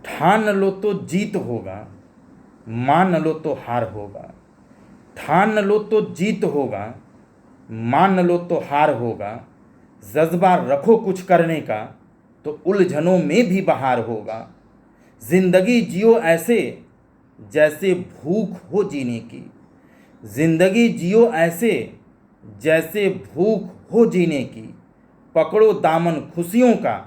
ठान लो तो जीत होगा, मान लो तो हार होगा। ठान लो तो जीत होगा, मान लो तो हार होगा। जज्बा रखो कुछ करने का, तो उलझनों में भी बहार होगा। जिंदगी जियो ऐसे जैसे भूख हो जीने की। जिंदगी जियो ऐसे जैसे भूख हो जीने की। पकड़ो दामन खुशियों का,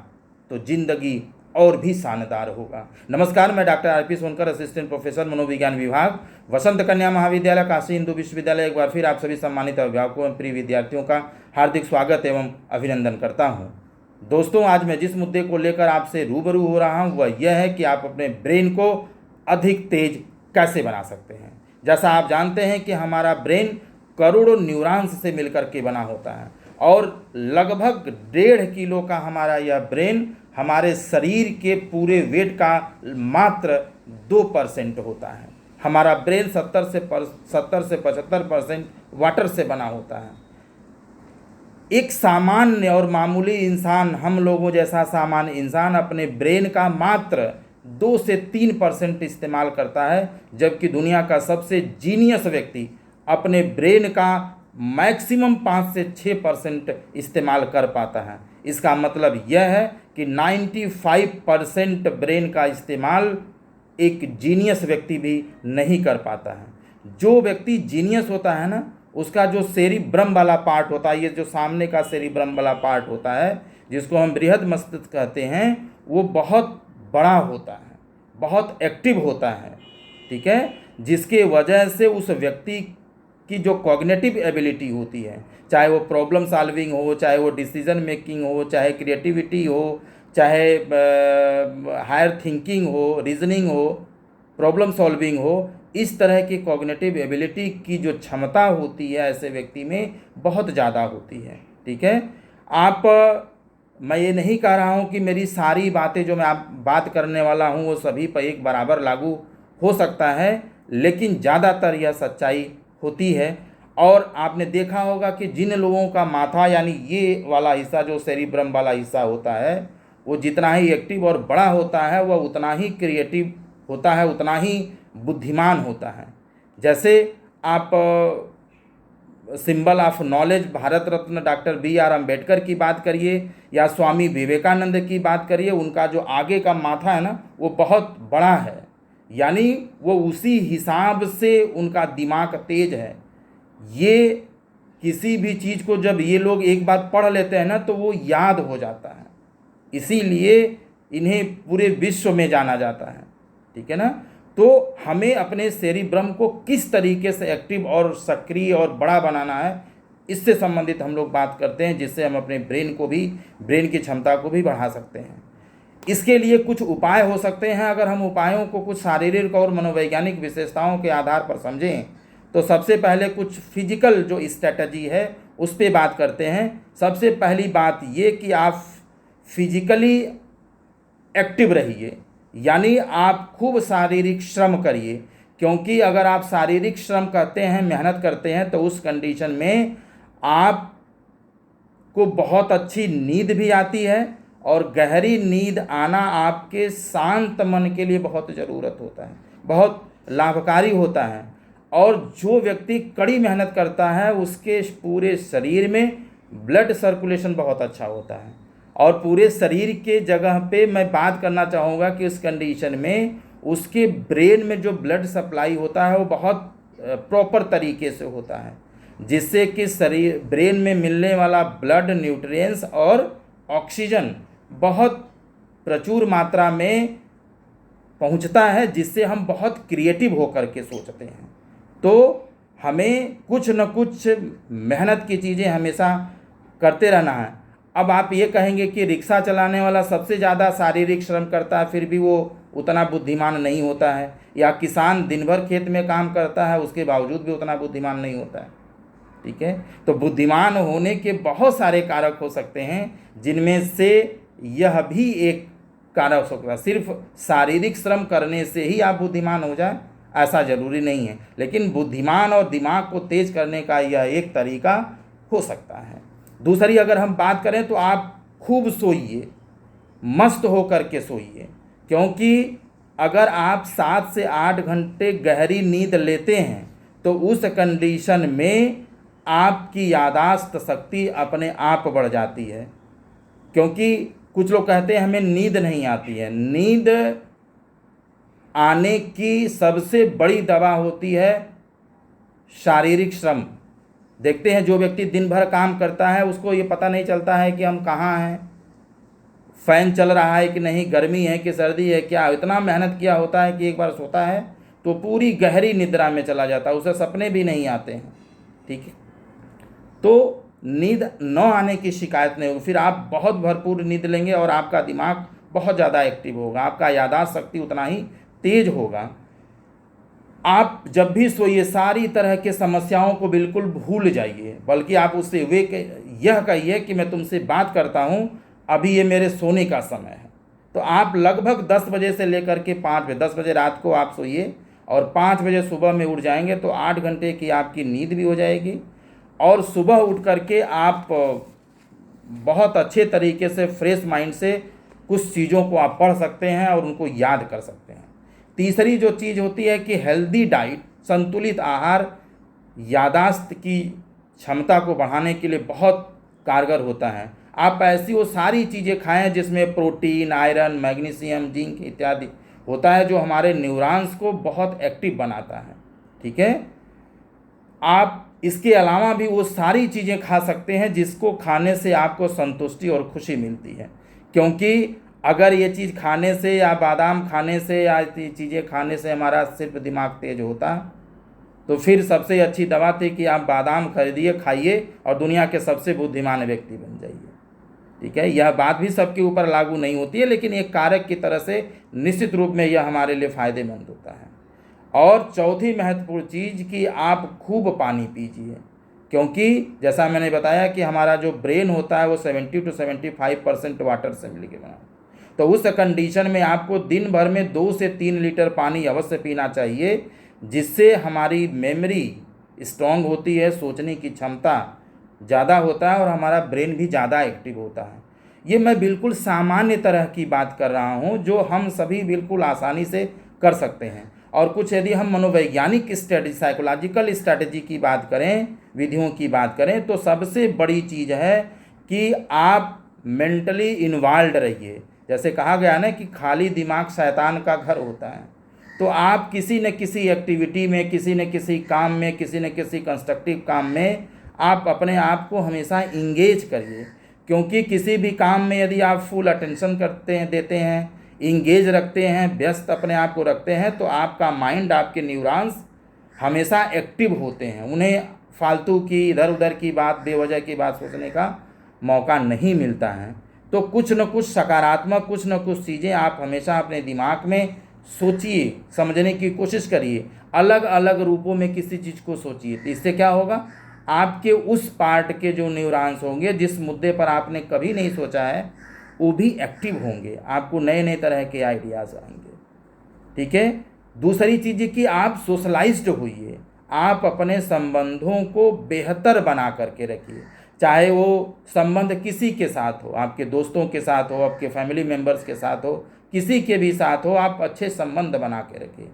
तो जिंदगी और भी शानदार होगा। नमस्कार, मैं doctor R P Sonkar, assistant professor मनोविज्ञान विभाग, वसंत कन्या महाविद्यालय, काशी हिंदू विश्वविद्यालय। एक बार फिर आप सभी सम्मानित अभिभावकों एवं प्रिय विद्यार्थियों का हार्दिक स्वागत एवं अभिनंदन करता हूं। दोस्तों, आज मैं जिस मुद्दे को लेकर आपसे रूबरू हो रहा हूं वह यह है कि आप अपने ब्रेन को अधिक तेज कैसे बना सकते हैं। जैसा आप जानते हैं कि हमारा ब्रेन करोड़ों न्यूरॉन्स से मिलकर के बना होता है और लगभग 1.5 किलो का हमारा यह ब्रेन हमारे शरीर के पूरे वेट का मात्र 2% होता है। हमारा ब्रेन 70 से 75% वाटर से बना होता है। एक सामान्य और मामूली इंसान, हम लोगों जैसा सामान्य इंसान अपने ब्रेन का मात्र 2 से 3% इस्तेमाल करता है, जबकि दुनिया का सबसे जीनियस व्यक्ति अपने ब्रेन का मैक्सिमम 5 से 6% इस्तेमाल कर पाता है। इसका मतलब यह है कि 95% ब्रेन का इस्तेमाल एक जीनियस व्यक्ति भी नहीं कर पाता है। जो व्यक्ति जीनियस होता है ना, उसका जो सेरिब्रम वाला पार्ट होता है, ये जो सामने का सेरिब्रम वाला पार्ट होता है जिसको हम बृहद मस्तिष्क कहते हैं, वो बहुत बड़ा होता है, बहुत एक्टिव होता है। ठीक है, जिसके वजह से उस व्यक्ति की जो कॉग्निटिव एबिलिटी होती है, चाहे वो प्रॉब्लम सॉल्विंग हो, चाहे वो डिसीजन मेकिंग हो, चाहे क्रिएटिविटी हो, चाहे हायर थिंकिंग हो, रीजनिंग हो, प्रॉब्लम सॉल्विंग हो, इस तरह की कॉग्निटिव एबिलिटी की जो क्षमता होती है ऐसे व्यक्ति में बहुत ज़्यादा होती है। ठीक है, मैं ये नहीं कह रहा हूँ कि मेरी सारी बातें जो मैं आप बात करने वाला हूँ वो सभी पर एक बराबर लागू हो सकता है, लेकिन ज़्यादातर यह सच्चाई होती है। और आपने देखा होगा कि जिन लोगों का माथा यानी ये वाला हिस्सा जो सेरिब्रम वाला हिस्सा होता है, वो जितना ही एक्टिव और बड़ा होता है वह उतना ही क्रिएटिव होता है, उतना ही बुद्धिमान होता है। जैसे आप symbol of knowledge Bharat Ratna doctor B.R. Ambedkar की बात करिए या स्वामी विवेकानंद की बात करिए, उनका जो आगे का माथा है ना वो बहुत बड़ा है, यानी वो उसी हिसाब से उनका दिमाग तेज है। ये किसी भी चीज़ को जब ये लोग एक बार पढ़ लेते हैं ना तो वो याद हो जाता है, इसीलिए इन्हें पूरे विश्व में जाना जाता है। ठीक है ना, तो हमें अपने सेरिब्रम को किस तरीके से एक्टिव और सक्रिय और बड़ा बनाना है, इससे संबंधित हम लोग बात करते हैं, जिससे हम अपने ब्रेन की क्षमता को भी बढ़ा सकते हैं। इसके लिए कुछ उपाय हो सकते हैं। अगर हम उपायों को कुछ शारीरिक और मनोवैज्ञानिक विशेषताओं के आधार पर समझें तो सबसे पहले कुछ फिजिकल जो स्ट्रैटेजी है उस पर बात करते हैं। सबसे पहली बात ये कि आप फिजिकली एक्टिव रहिए, यानी आप खूब शारीरिक श्रम करिए, क्योंकि अगर आप शारीरिक श्रम करते हैं, मेहनत करते हैं, तो उस कंडीशन में आपको बहुत अच्छी नींद भी आती है और गहरी नींद आना आपके शांत मन के लिए बहुत ज़रूरत होता है, बहुत लाभकारी होता है। और जो व्यक्ति कड़ी मेहनत करता है उसके पूरे शरीर में ब्लड सर्कुलेशन बहुत अच्छा होता है, और पूरे शरीर के जगह पे मैं बात करना चाहूँगा कि उस कंडीशन में उसके ब्रेन में जो ब्लड सप्लाई होता है वो बहुत प्रॉपर तरीके से होता है, जिससे कि ब्रेन में मिलने वाला ब्लड, न्यूट्रिएंट्स और ऑक्सीजन बहुत प्रचुर मात्रा में पहुंचता है, जिससे हम बहुत क्रिएटिव होकर के सोचते हैं। तो हमें कुछ न कुछ मेहनत की चीज़ें हमेशा करते रहना है। अब आप ये कहेंगे कि रिक्शा चलाने वाला सबसे ज़्यादा शारीरिक श्रम करता है फिर भी वो उतना बुद्धिमान नहीं होता है, या किसान दिन भर खेत में काम करता है उसके बावजूद भी उतना बुद्धिमान नहीं होता है। ठीक है, तो बुद्धिमान होने के बहुत सारे कारक हो सकते हैं, जिनमें से यह भी एक कारक हो सकता है। सिर्फ शारीरिक श्रम करने से ही आप बुद्धिमान हो जाए ऐसा ज़रूरी नहीं है, लेकिन बुद्धिमान और दिमाग को तेज करने का यह एक तरीका हो सकता है। दूसरी अगर हम बात करें तो आप खूब सोइए, मस्त हो कर के सोइए, क्योंकि अगर आप 7 से 8 घंटे गहरी नींद लेते हैं तो उस कंडीशन में आपकी यादाश्त शक्ति अपने आप बढ़ जाती है। क्योंकि कुछ लोग कहते हैं हमें नींद नहीं आती है। नींद आने की सबसे बड़ी दवा होती है शारीरिक श्रम। देखते हैं जो व्यक्ति दिन भर काम करता है उसको ये पता नहीं चलता है कि हम कहाँ हैं, फ़ैन चल रहा है कि नहीं, गर्मी है कि सर्दी है, क्या इतना मेहनत किया होता है कि एक बार सोता है तो पूरी गहरी निद्रा में चला जाता है, उसे सपने भी नहीं आते हैं। ठीक है, तो नींद न आने की शिकायत नहीं होगी। फिर आप बहुत भरपूर नींद लेंगे और आपका दिमाग बहुत ज़्यादा एक्टिव होगा, आपका याददाश्त शक्ति उतना ही तेज होगा। आप जब भी सोइए सारी तरह के समस्याओं को बिल्कुल भूल जाइए, बल्कि आप उससे यह कहिए कि मैं तुमसे बात करता हूँ, अभी ये मेरे सोने का समय है। तो आप लगभग 10 बजे से लेकर के 5 बजे, 10 बजे रात को आप सोइए और 5 बजे सुबह में उठ जाएंगे तो 8 घंटे की आपकी नींद भी हो जाएगी। और सुबह उठ करके आप बहुत अच्छे तरीके से फ्रेश माइंड से कुछ चीज़ों को आप पढ़ सकते हैं और उनको याद कर सकते हैं। तीसरी जो चीज़ होती है कि हेल्दी डाइट, संतुलित आहार यादाश्त की क्षमता को बढ़ाने के लिए बहुत कारगर होता है। आप ऐसी वो सारी चीज़ें खाएं जिसमें प्रोटीन, आयरन, मैग्नीशियम, जिंक इत्यादि होता है, जो हमारे न्यूरॉन्स को बहुत एक्टिव बनाता है। ठीक है, आप इसके अलावा भी वो सारी चीज़ें खा सकते हैं जिसको खाने से आपको संतुष्टि और खुशी मिलती है। क्योंकि अगर ये चीज़ खाने से या बादाम खाने से या चीज़ें खाने से हमारा सिर्फ दिमाग तेज होता तो फिर सबसे अच्छी दवा थी कि आप बादाम खरीदिए, खाइए और दुनिया के सबसे बुद्धिमान व्यक्ति बन जाइए। ठीक है, यह बात भी सबके ऊपर लागू नहीं होती है, लेकिन एक कारक की तरह से निश्चित रूप में यह हमारे लिए फ़ायदेमंद होता है। और चौथी महत्वपूर्ण चीज़ कि आप खूब पानी पीजिए, क्योंकि जैसा मैंने बताया कि हमारा जो ब्रेन होता है वो 70 to 75% वाटर से मिलकर बना। तो उस कंडीशन में आपको दिन भर में 2 से 3 लीटर पानी अवश्य पीना चाहिए, जिससे हमारी मेमोरी स्ट्रॉन्ग होती है, सोचने की क्षमता ज़्यादा होता है और हमारा ब्रेन भी ज़्यादा एक्टिव होता है। ये मैं बिल्कुल सामान्य तरह की बात कर रहा हूँ जो हम सभी बिल्कुल आसानी से कर सकते हैं। और कुछ यदि हम मनोवैज्ञानिक स्ट्रेटजी, साइकोलॉजिकल स्ट्रेटजी की बात करें, विधियों की बात करें, तो सबसे बड़ी चीज़ है कि आप मेंटली इन्वॉल्व रहिए। जैसे कहा गया ना कि खाली दिमाग शैतान का घर होता है। तो आप किसी न किसी एक्टिविटी में, किसी न किसी काम में, किसी न किसी कंस्ट्रक्टिव काम में आप अपने आप को हमेशा इंगेज करिए। क्योंकि किसी भी काम में यदि आप फुल अटेंशन देते हैं, इंगेज रखते हैं, व्यस्त अपने आप को रखते हैं, तो आपका माइंड, आपके न्यूरॉन्स हमेशा एक्टिव होते हैं। उन्हें फालतू की, इधर उधर की बात, बेवजह की बात सोचने का मौका नहीं मिलता है। तो कुछ न कुछ सकारात्मक, कुछ न कुछ चीज़ें आप हमेशा अपने दिमाग में सोचिए, समझने की कोशिश करिए, अलग अलग रूपों में किसी चीज़ को सोचिए। तो इससे क्या होगा, आपके उस पार्ट के जो न्यूरॉन्स होंगे जिस मुद्दे पर आपने कभी नहीं सोचा है वो भी एक्टिव होंगे, आपको नए नए तरह के आइडियाज़ आएंगे। ठीक है, दूसरी चीज़ कि आप सोशलाइज्ड होइए, आप अपने संबंधों को बेहतर बना करके रखिए। चाहे वो संबंध किसी के साथ हो, आपके दोस्तों के साथ हो, आपके फैमिली मेम्बर्स के साथ हो, किसी के भी साथ हो, आप अच्छे संबंध बना के रखिए।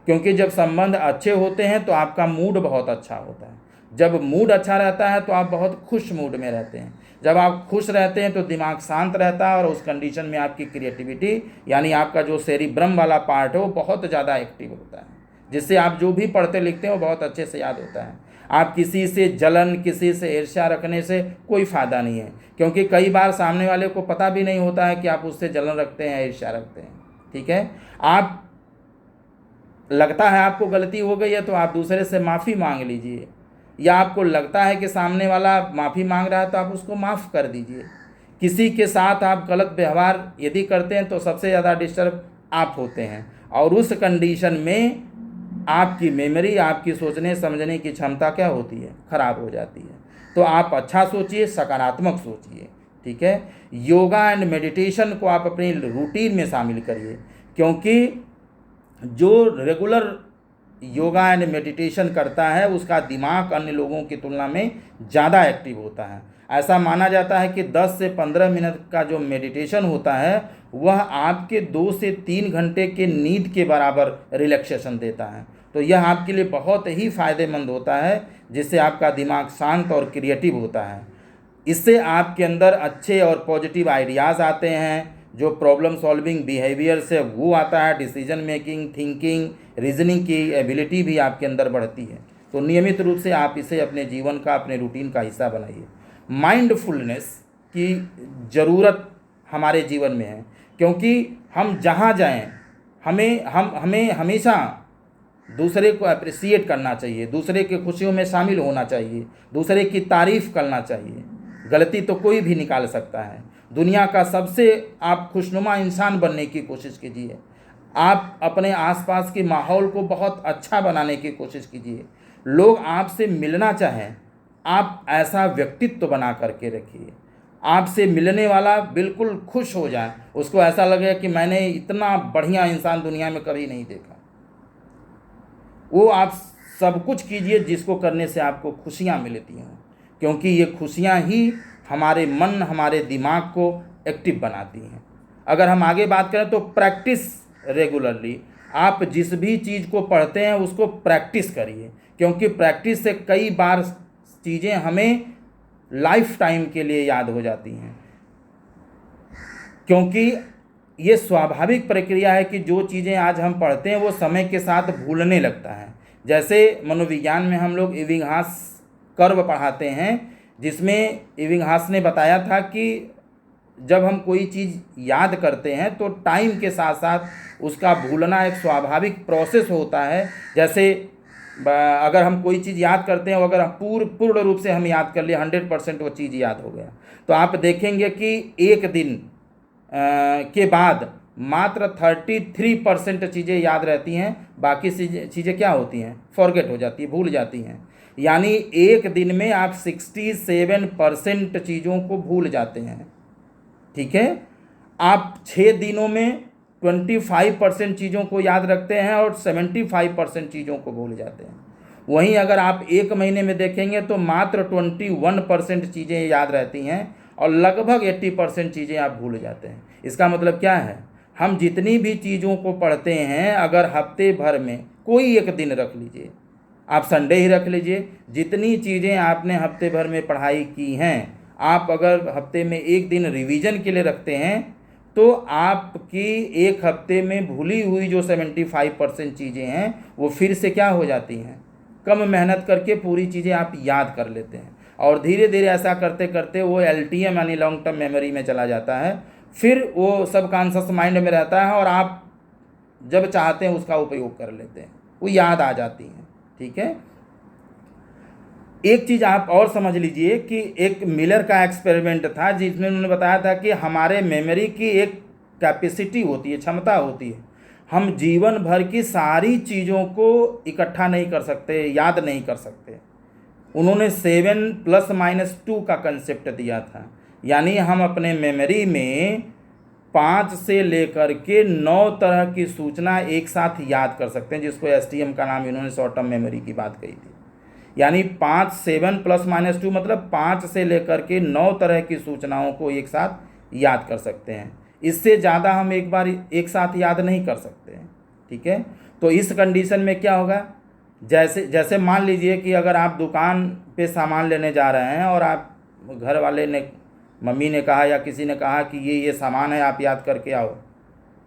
क्योंकि जब संबंध अच्छे होते हैं तो आपका मूड बहुत अच्छा होता है। जब मूड अच्छा रहता है तो आप बहुत खुश मूड में रहते हैं। जब आप खुश रहते हैं तो दिमाग शांत रहता है और उस कंडीशन में आपकी क्रिएटिविटी, यानी आपका जो सेरिब्रम वाला पार्ट है वो बहुत ज़्यादा एक्टिव होता है, जिससे आप जो भी पढ़ते लिखते हैं वो बहुत अच्छे से याद होता है। आप किसी से जलन, किसी से ईर्ष्या रखने से कोई फ़ायदा नहीं है, क्योंकि कई बार सामने वाले को पता भी नहीं होता है कि आप उससे जलन रखते हैं, ईर्ष्या रखते हैं। ठीक है, आप लगता है आपको गलती हो गई है तो आप दूसरे से माफ़ी मांग लीजिए, या आपको लगता है कि सामने वाला माफ़ी मांग रहा है तो आप उसको माफ़ कर दीजिए। किसी के साथ आप गलत व्यवहार यदि करते हैं तो सबसे ज़्यादा डिस्टर्ब आप होते हैं, और उस कंडीशन में आपकी मेमोरी, आपकी सोचने समझने की क्षमता क्या होती है, ख़राब हो जाती है। तो आप अच्छा सोचिए, सकारात्मक सोचिए। ठीक है, योगा एंड मेडिटेशन को आप अपनी रूटीन में शामिल करिए, क्योंकि जो रेगुलर योगा एंड मेडिटेशन करता है उसका दिमाग अन्य लोगों की तुलना में ज़्यादा एक्टिव होता है। ऐसा माना जाता है कि 10 से 15 मिनट का जो मेडिटेशन होता है वह आपके 2 से 3 घंटे के नींद के बराबर रिलैक्सेशन देता है। तो यह आपके लिए बहुत ही फ़ायदेमंद होता है, जिससे आपका दिमाग शांत और क्रिएटिव होता है। इससे आपके अंदर अच्छे और पॉजिटिव आइडियाज़ आते हैं, जो प्रॉब्लम सॉल्विंग बिहेवियर से वो आता है, डिसीजन मेकिंग, थिंकिंग, रीजनिंग की एबिलिटी भी आपके अंदर बढ़ती है। तो नियमित रूप से आप इसे अपने जीवन का, अपने रूटीन का हिस्सा बनाइए। माइंडफुलनेस की ज़रूरत हमारे जीवन में है, क्योंकि हम जहाँ जाएं हमें हमेशा दूसरे को अप्रिसिएट करना चाहिए, दूसरे की खुशियों में शामिल होना चाहिए, दूसरे की तारीफ़ करना चाहिए। गलती तो कोई भी निकाल सकता है। दुनिया का सबसे आप खुशनुमा इंसान बनने की कोशिश कीजिए। आप अपने आसपास के माहौल को बहुत अच्छा बनाने की कोशिश कीजिए। लोग आपसे मिलना चाहें, आप ऐसा व्यक्तित्व बना करके रखिए, आपसे मिलने वाला बिल्कुल खुश हो जाए, उसको ऐसा लगे कि मैंने इतना बढ़िया इंसान दुनिया में कभी नहीं देखा। वो आप सब कुछ कीजिए जिसको करने से आपको खुशियाँ मिलती हों, क्योंकि ये खुशियाँ ही हमारे मन, हमारे दिमाग को एक्टिव बनाती हैं। अगर हम आगे बात करें तो प्रैक्टिस रेगुलरली, आप जिस भी चीज़ को पढ़ते हैं उसको प्रैक्टिस करिए, क्योंकि प्रैक्टिस से कई बार चीज़ें हमें लाइफ टाइम के लिए याद हो जाती हैं। क्योंकि ये स्वाभाविक प्रक्रिया है कि जो चीज़ें आज हम पढ़ते हैं वो समय के साथ भूलने लगता है। जैसे मनोविज्ञान में हम लोग इबिंगहास कर्व पढ़ाते हैं, जिसमें इबिंगहास ने बताया था कि जब हम कोई चीज़ याद करते हैं तो टाइम के साथ साथ उसका भूलना एक स्वाभाविक प्रोसेस होता है। जैसे अगर हम कोई चीज़ याद करते हैं, अगर पूर्ण रूप से हम याद कर लिए 100% वो चीज़ याद हो गया, तो आप देखेंगे कि एक दिन के बाद मात्र 33% चीज़ें याद रहती हैं, बाकी चीज़ें क्या होती हैं, फॉरगेट हो जाती है, भूल जाती हैं। यानी एक दिन में आप 67% चीज़ों को भूल जाते हैं। ठीक है, आप 6 दिनों में 25% चीज़ों को याद रखते हैं और 75% चीज़ों को भूल जाते हैं। वहीं अगर आप एक महीने में देखेंगे तो मात्र 21% चीज़ें याद रहती हैं और लगभग 80% चीज़ें आप भूल जाते हैं। इसका मतलब क्या है, हम जितनी भी चीज़ों को पढ़ते हैं, अगर हफ्ते भर में कोई एक दिन रख लीजिए, आप संडे ही रख लीजिए, जितनी चीज़ें आपने हफ्ते भर में पढ़ाई की हैं, आप अगर हफ्ते में एक दिन रिवीजन के लिए रखते हैं तो आपकी एक हफ्ते में भूली हुई जो 75% चीज़ें हैं वो फिर से क्या हो जाती हैं, कम मेहनत करके पूरी चीज़ें आप याद कर लेते हैं। और धीरे धीरे ऐसा करते करते वो LTM यानी लॉन्ग टर्म मेमोरी में चला जाता है, फिर वो सबकॉन्शियस माइंड में रहता है और आप जब चाहते हैं उसका उपयोग कर लेते हैं, वो याद आ जाती हैं। ठीक है, एक चीज़ आप और समझ लीजिए कि एक मिलर का एक्सपेरिमेंट था जिसमें उन्होंने बताया था कि हमारे मेमोरी की एक कैपेसिटी होती है, क्षमता होती है। हम जीवन भर की सारी चीज़ों को इकट्ठा नहीं कर सकते, याद नहीं कर सकते। उन्होंने 7+-2 का कंसेप्ट दिया था, यानी हम अपने मेमोरी में 5 से लेकर के 9 तरह की सूचना एक साथ याद कर सकते हैं, जिसको STM का नाम इन्होंने शॉर्ट टर्म मेमोरी की बात कही थी। यानी 7+-2 मतलब 5 से लेकर के 9 तरह की सूचनाओं को एक साथ याद कर सकते हैं। इससे ज़्यादा हम एक बार एक साथ याद नहीं कर सकते हैं। ठीक है, तो इस कंडीशन में क्या होगा, जैसे मान लीजिए कि अगर आप दुकान पे सामान लेने जा रहे हैं और आप घर वाले ने, मम्मी ने कहा या किसी ने कहा कि ये सामान है, आप याद करके आओ,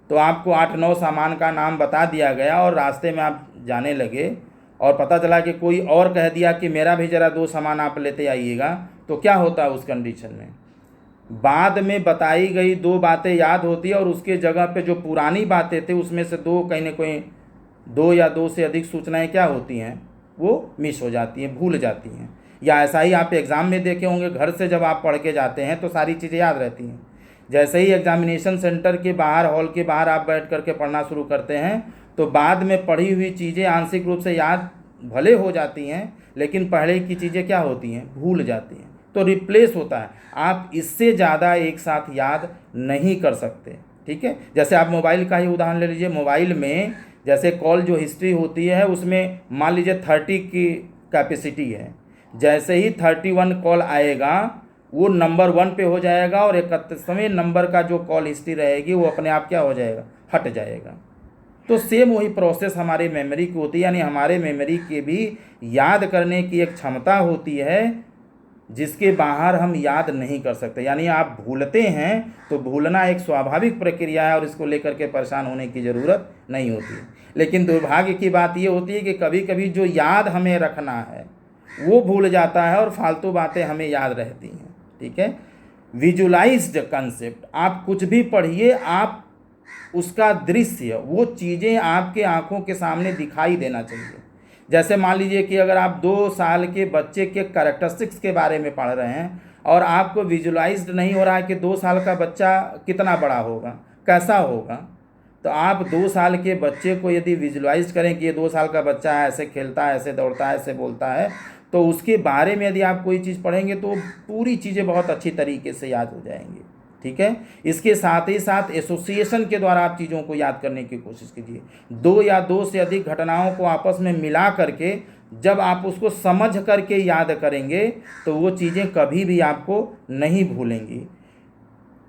तो आपको 8-9 सामान का नाम बता दिया गया और रास्ते में आप जाने लगे और पता चला कि कोई और कह दिया कि मेरा भी ज़रा 2 सामान आप लेते आइएगा, तो क्या होता है उस कंडीशन में, बाद में बताई गई 2 बातें याद होती है और उसके जगह पे जो पुरानी बातें थे उसमें से 2 कहीं ना कहीं 2 या 2 से अधिक सूचनाएं क्या होती हैं, वो मिस हो जाती हैं, भूल जाती हैं। या ऐसा ही आप एग्ज़ाम में देखे होंगे, घर से जब आप पढ़ के जाते हैं तो सारी चीज़ें याद रहती हैं, जैसे ही एग्जामिनेशन सेंटर के बाहर, हॉल के बाहर आप बैठ करके पढ़ना शुरू करते हैं तो बाद में पढ़ी हुई चीज़ें आंशिक रूप से याद भले हो जाती हैं, लेकिन पहले की चीज़ें क्या होती हैं, भूल जाती हैं, तो रिप्लेस होता है। आप इससे ज़्यादा एक साथ याद नहीं कर सकते। ठीक है, जैसे आप मोबाइल का ही उदाहरण ले लीजिए, मोबाइल में जैसे कॉल जो हिस्ट्री होती है उसमें मान लीजिए 30 की कैपेसिटी है, जैसे ही 31 कॉल आएगा वो नंबर 1 पे हो जाएगा और 31वें नंबर का जो कॉल हिस्ट्री रहेगी वो अपने आप क्या हो जाएगा, हट जाएगा। तो सेम वही प्रोसेस हमारे मेमोरी की होती है, यानी हमारे मेमोरी के भी याद करने की एक क्षमता होती है जिसके बाहर हम याद नहीं कर सकते। यानी आप भूलते हैं तो भूलना एक स्वाभाविक प्रक्रिया है और इसको लेकर के परेशान होने की ज़रूरत नहीं होती है। लेकिन दुर्भाग्य की बात ये होती है कि कभी कभी जो याद हमें रखना है वो भूल जाता है और फालतू बातें हमें याद रहती हैं। ठीक है, विजुलाइज्ड कंसेप्ट, आप कुछ भी पढ़िए, आप उसका दृश्य, वो चीज़ें आपके आंखों के सामने दिखाई देना चाहिए। जैसे मान लीजिए कि अगर आप 2 साल के बच्चे के कैरेक्टरिस्टिक्स के बारे में पढ़ रहे हैं और आपको विजुलाइज्ड नहीं हो रहा है कि 2 साल का बच्चा कितना बड़ा होगा, कैसा होगा, तो आप 2 साल के बच्चे को यदि विजुलाइज करें कि ये 2 साल का बच्चा है, ऐसे खेलता है, ऐसे दौड़ता है, ऐसे बोलता है, तो उसके बारे में यदि आप कोई चीज़ पढ़ेंगे तो पूरी चीज़ें बहुत अच्छी तरीके से याद हो जाएंगी। ठीक है, इसके साथ ही साथ एसोसिएशन के द्वारा आप चीज़ों को याद करने की कोशिश कीजिए। 2 या 2 से अधिक घटनाओं को आपस में मिला करके जब आप उसको समझ करके याद करेंगे तो वो चीज़ें कभी भी आपको नहीं भूलेंगी।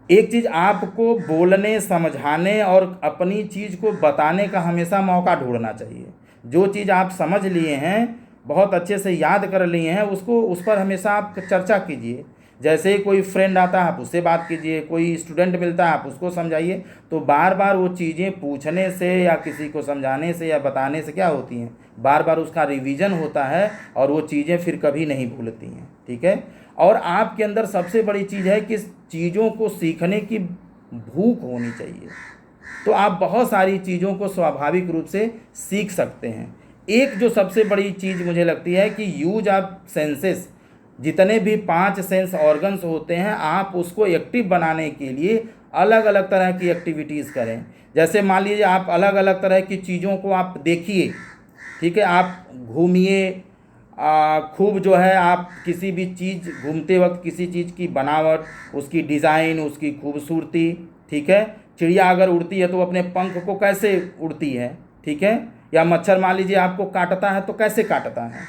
एक चीज़, आपको बोलने, समझाने और अपनी चीज़ को बताने का हमेशा मौका ढूंढना चाहिए। जो चीज़ आप समझ लिए हैं, बहुत अच्छे से याद कर लिए हैं, उसको उस पर हमेशा आप चर्चा कीजिए। जैसे ही कोई फ्रेंड आता है आप उससे बात कीजिए, कोई स्टूडेंट मिलता है आप उसको समझाइए। तो बार बार वो चीज़ें पूछने से या किसी को समझाने से या बताने से क्या होती हैं, बार बार उसका रिवीजन होता है और वो चीज़ें फिर कभी नहीं भूलती हैं। ठीक है, और आपके अंदर सबसे बड़ी चीज़ है कि चीज़ों को सीखने की भूख होनी चाहिए। तो आप बहुत सारी चीज़ों को स्वाभाविक रूप से सीख सकते हैं। एक जो सबसे बड़ी चीज़ मुझे लगती है कि यूज ऑफ सेंसेस, जितने भी 5 सेंस ऑर्गन्स होते हैं, आप उसको एक्टिव बनाने के लिए अलग अलग तरह की एक्टिविटीज़ करें। जैसे मान लीजिए आप अलग अलग तरह की चीज़ों को आप देखिए। ठीक है, आप घूमिए, खूब जो है आप किसी भी चीज़, घूमते वक्त किसी चीज़ की बनावट, उसकी डिज़ाइन, उसकी खूबसूरती। ठीक है, चिड़िया अगर उड़ती है तो अपने पंख को कैसे उड़ती है। ठीक है, या मच्छर मान लीजिए आपको काटता है तो कैसे काटता है।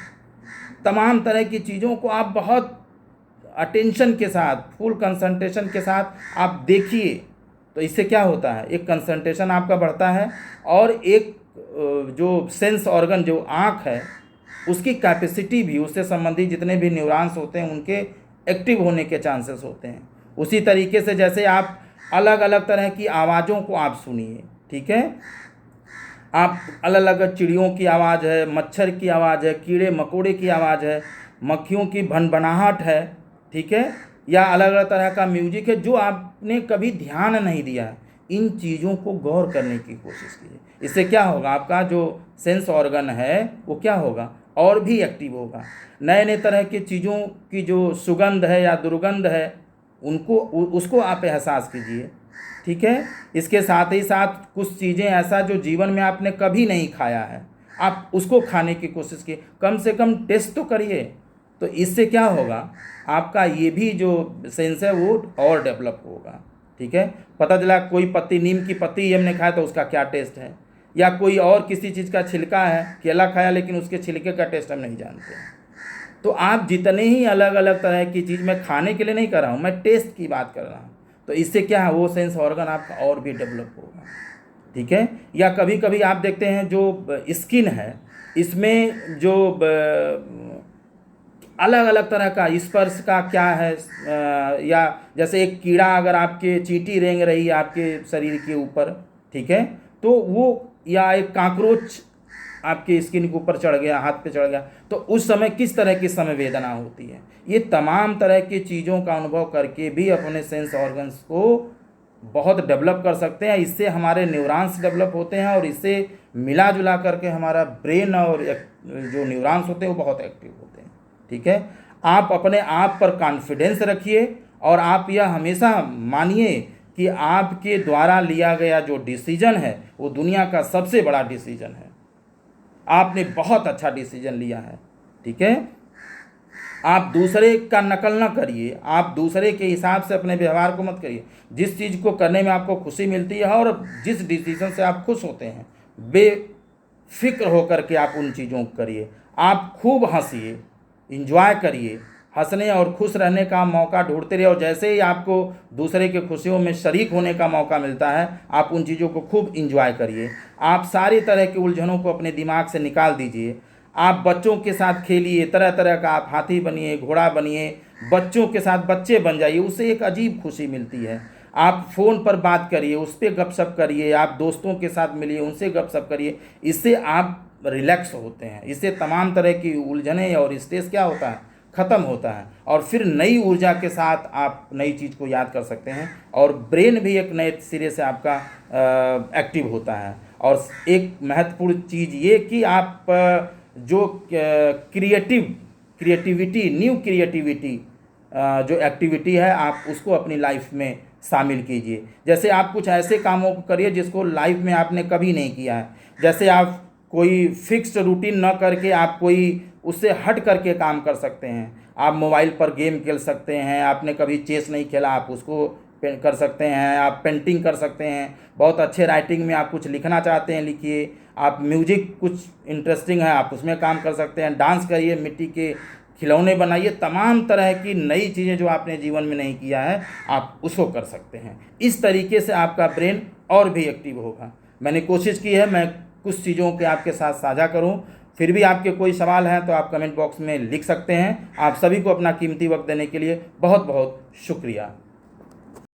तमाम तरह की चीज़ों को आप बहुत अटेंशन के साथ, फुल कंसंट्रेशन के साथ आप देखिए। तो इससे क्या होता है, एक कंसंट्रेशन आपका बढ़ता है और एक जो सेंस ऑर्गन जो आँख है उसकी कैपेसिटी भी, उससे संबंधित जितने भी न्यूरॉन्स होते हैं उनके एक्टिव होने के चांसेस होते हैं। उसी तरीके से जैसे आप अलग अलग तरह की आवाज़ों को आप सुनिए। ठीक है, आप अलग अलग चिड़ियों की आवाज़ है, मच्छर की आवाज़ है, कीड़े मकोड़े की आवाज़ है, मक्खियों की भनभनाहट है। ठीक है, या अलग अलग तरह का म्यूजिक है जो आपने कभी ध्यान नहीं दिया है। इन चीज़ों को गौर करने की कोशिश कीजिए। इससे क्या होगा, आपका जो सेंस ऑर्गन है वो क्या होगा, और भी एक्टिव होगा। नए नए तरह की चीज़ों की जो सुगंध है या दुर्गंध है उनको उसको आप एहसास कीजिए। ठीक है, इसके साथ ही साथ कुछ चीज़ें ऐसा जो जीवन में आपने कभी नहीं खाया है, आप उसको खाने की कोशिश कीजिए, कम से कम टेस्ट तो करिए। तो इससे क्या होगा, आपका ये भी जो सेंस है वो और डेवलप होगा। ठीक है, पता चला कोई पत्ती, नीम की पत्ती हमने खाया तो उसका क्या टेस्ट है, या कोई और किसी चीज़ का छिलका है, केला खाया लेकिन उसके छिलके का टेस्ट हम नहीं जानते। तो आप जितने ही अलग अलग तरह की चीज़, मैं खाने के लिए नहीं कर रहा हूँ, मैं टेस्ट की बात कर रहा हूँ, तो इससे क्या है, वो सेंस ऑर्गन आपका और भी डेवलप होगा। ठीक है, या कभी कभी आप देखते हैं जो स्किन है, इसमें जो अलग अलग तरह का स्पर्श का क्या है, या जैसे एक कीड़ा अगर आपके चींटी रेंग रही है आपके शरीर के ऊपर, ठीक है, तो वो, या एक काकरोच आपके स्किन के ऊपर चढ़ गया, हाथ पे चढ़ गया, तो उस समय किस तरह की संवेदना होती है। ये तमाम तरह की चीज़ों का अनुभव करके भी अपने सेंस ऑर्गन्स को बहुत डेवलप कर सकते हैं। इससे हमारे न्यूरॉन्स डेवलप होते हैं और इससे मिला जुला करके हमारा ब्रेन और जो न्यूरॉन्स होते हैं वो बहुत एक्टिव होते हैं। ठीक है, आप अपने आप पर कॉन्फिडेंस रखिए और आप यह हमेशा मानिए कि आपके द्वारा लिया गया जो डिसीजन है वो दुनिया का सबसे बड़ा डिसीजन है। आपने बहुत अच्छा डिसीजन लिया है। ठीक है, आप दूसरे का नकल ना करिए, आप दूसरे के हिसाब से अपने व्यवहार को मत करिए। जिस चीज़ को करने में आपको खुशी मिलती है और जिस डिसीजन से आप खुश होते हैं, बेफिक्र होकर के आप उन चीज़ों को करिए। आप खूब हंसिए, इंजॉय करिए, हंसने और खुश रहने का मौका ढूंढते रहिए, और जैसे ही आपको दूसरे के खुशियों में शरीक होने का मौका मिलता है आप उन चीज़ों को खूब इंजॉय करिए। आप सारी तरह की उलझनों को अपने दिमाग से निकाल दीजिए। आप बच्चों के साथ खेलिए, तरह तरह का आप हाथी बनिए, घोड़ा बनिए, बच्चों के साथ बच्चे बन जाइए, उससे एक अजीब खुशी मिलती है। आप फ़ोन पर बात करिए, उस पर गपशप करिए, आप दोस्तों के साथ मिलिए, उनसे गपशप करिए, इससे आप रिलैक्स होते हैं। इससे तमाम तरह की उलझनें और स्ट्रेस क्या होता है, ख़त्म होता है, और फिर नई ऊर्जा के साथ आप नई चीज़ को याद कर सकते हैं, और ब्रेन भी एक नए सिरे से आपका एक्टिव होता है। और एक महत्वपूर्ण चीज़ ये कि आप जो क्रिएटिविटी, न्यू क्रिएटिविटी जो एक्टिविटी है आप उसको अपनी लाइफ में शामिल कीजिए। जैसे आप कुछ ऐसे कामों को करिए जिसको लाइफ में आपने कभी नहीं किया है। जैसे आप कोई फिक्स्ड रूटीन न करके आप कोई उससे हट करके काम कर सकते हैं। आप मोबाइल पर गेम खेल सकते हैं, आपने कभी चेस नहीं खेला आप उसको कर सकते हैं, आप पेंटिंग कर सकते हैं, बहुत अच्छे राइटिंग में आप कुछ लिखना चाहते हैं लिखिए, आप म्यूजिक कुछ इंटरेस्टिंग है आप उसमें काम कर सकते हैं, डांस करिए, मिट्टी के खिलौने बनाइए, तमाम तरह की नई चीज़ें जो आपने जीवन में नहीं किया है आप उसको कर सकते हैं। इस तरीके से आपका ब्रेन और भी एक्टिव होगा। मैंने कोशिश की है मैं कुछ चीज़ों के आपके साथ साझा करूं। फिर भी आपके कोई सवाल हैं तो आप कमेंट बॉक्स में लिख सकते हैं। आप सभी को अपना कीमती वक्त देने के लिए बहुत बहुत शुक्रिया।